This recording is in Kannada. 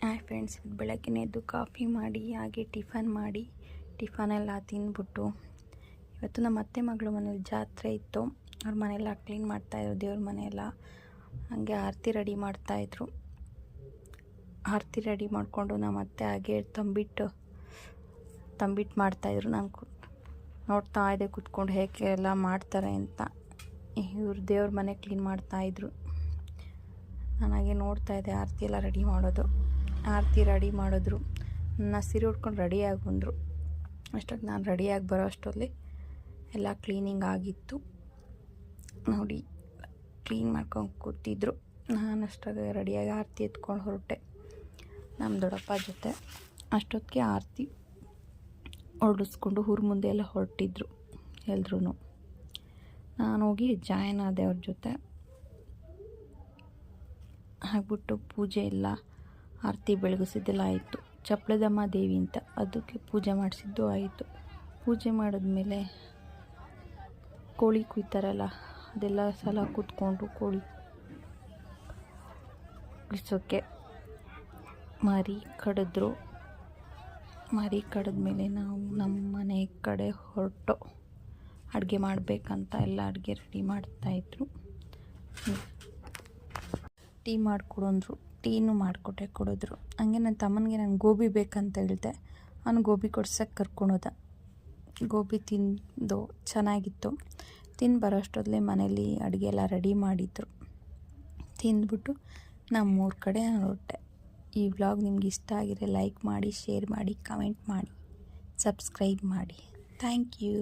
ಹಾಯ್ ಫ್ರೆಂಡ್ಸ್, ಬೆಳಗ್ಗೆ ಎದ್ದು ಕಾಫಿ ಮಾಡಿ ಹಾಗೆ ಟಿಫನೆಲ್ಲ ತಿಂದ್ಬಿಟ್ಟು ಇವತ್ತು ನಮ್ಮ ಅತ್ತೆ ಮಗಳು ಮನೇಲಿ ಜಾತ್ರೆ ಇತ್ತು. ಅವ್ರ ಮನೆಯೆಲ್ಲ ಕ್ಲೀನ್ ಮಾಡ್ತಾಯಿದ್ರು, ದೇವ್ರ ಮನೆಯೆಲ್ಲ. ಹಾಗೆ ಆರತಿ ರೆಡಿ ಮಾಡ್ತಾಯಿದ್ರು. ಆರತಿ ರೆಡಿ ಮಾಡಿಕೊಂಡು ನಮ್ಮ ಅತ್ತೆ ಹಾಗೆ ತಂಬಿಟ್ಟು ಮಾಡ್ತಾಯಿದ್ರು. ನಾನು ನೋಡ್ತಾ ಇದ್ದೆ ಕೂತ್ಕೊಂಡು ಹೇಗೆ ಎಲ್ಲ ಮಾಡ್ತಾರೆ ಅಂತ. ಇವರು ದೇವ್ರ ಮನೆ ಕ್ಲೀನ್ ಮಾಡ್ತಾಯಿದ್ರು. ನಾನು ಹಾಗೆ ನೋಡ್ತಾ ಇದ್ದೆ ಆರತಿ ಎಲ್ಲ ರೆಡಿ ಮಾಡೋದು. ಆರತಿ ರೆಡಿ ಮಾಡಿದ್ರು, ನನ್ನ ಸೀರೆ ಉಟ್ಕೊಂಡು ರೆಡಿಯಾಗಿ ಬಂದರು. ಅಷ್ಟೊತ್ತು ನಾನು ರೆಡಿಯಾಗಿ ಬರೋ ಅಷ್ಟರಲ್ಲಿ ಎಲ್ಲ ಕ್ಲೀನಿಂಗ್ ಆಗಿತ್ತು. ನೋಡಿ, ಕ್ಲೀನ್ ಮಾಡ್ಕೊಂಡು ಕೂತಿದ್ರು. ನಾನು ಅಷ್ಟಾಗ ರೆಡಿಯಾಗಿ ಆರತಿ ಎತ್ಕೊಂಡು ಹೊರಟೆ ನಮ್ಮ ದೊಡ್ಡಪ್ಪ ಜೊತೆ. ಅಷ್ಟೊತ್ತಿಗೆ ಆರತಿ ಹೊರಡಿಸ್ಕೊಂಡು ಊರ ಮುಂದೆ ಎಲ್ಲ ಹೊರಟಿದ್ರು ಎಲ್ರೂ. ನಾನು ಹೋಗಿ ಜಾಯ್ನ್ ಆದೆ ಅವ್ರ ಜೊತೆ. ಆಗ್ಬಿಟ್ಟು ಪೂಜೆ ಎಲ್ಲ ಆರತಿ ಬೆಳಗಿಸಿದ್ದೆಲ್ಲ ಆಯಿತು. ಚಪ್ಪಳದಮ್ಮ ದೇವಿ ಅಂತ ಅದಕ್ಕೆ ಪೂಜೆ ಮಾಡಿಸಿದ್ದು ಆಯಿತು. ಪೂಜೆ ಮಾಡಿದ್ಮೇಲೆ ಕೋಳಿ ಕುಯ್ತಾರಲ್ಲ, ಅದೆಲ್ಲ ಸಲ ಕೂತ್ಕೊಂಡು ಕೋಳಿ ಕುಯ್ಸೋಕ್ಕೆ ಮರಿ ಕಡಿದ್ರು. ಮರಿ ಕಡಿದ್ಮೇಲೆ ನಾವು ನಮ್ಮ ಮನೆ ಕಡೆ ಹೊರಟು ಅಡುಗೆ ಮಾಡಬೇಕಂತ ಎಲ್ಲ ಅಡುಗೆ ರೆಡಿ ಮಾಡ್ತಾಯಿದ್ರು. ಟೀ ಮಾಡಿಕೊಡಂದ್ರು, ಟೀನೂ ಮಾಡಿಕೊಟ್ಟೆ ಕೊಡಿದ್ರು. ಹಂಗೆ ನನ್ನ ತಮ್ಮನಿಗೆ ನಾನು ಗೋಬಿ ಬೇಕಂತ ಹೇಳಿದೆ. ಅವನು ಗೋಬಿ ಕೊಡ್ಸೋಕ್ಕೆ ಕರ್ಕೊಳೋದ. ಗೋಬಿ ತಿಂದು ಚೆನ್ನಾಗಿತ್ತು. ತಿಂದು ಬರೋಷ್ಟೊತ್ತಲೇ ಮನೇಲಿ ಅಡುಗೆ ಎಲ್ಲ ರೆಡಿ ಮಾಡಿದ್ರು. ತಿಂದ್ಬಿಟ್ಟು ನಮ್ಮೂರ ಕಡೆ ಹೊರಟೆ. ಈ ವ್ಲಾಗ್ ನಿಮ್ಗೆ ಇಷ್ಟ ಆಗಿದ್ರೆ ಲೈಕ್ ಮಾಡಿ, ಶೇರ್ ಮಾಡಿ, ಕಮೆಂಟ್ ಮಾಡಿ, ಸಬ್ಸ್ಕ್ರೈಬ್ ಮಾಡಿ. Thank you.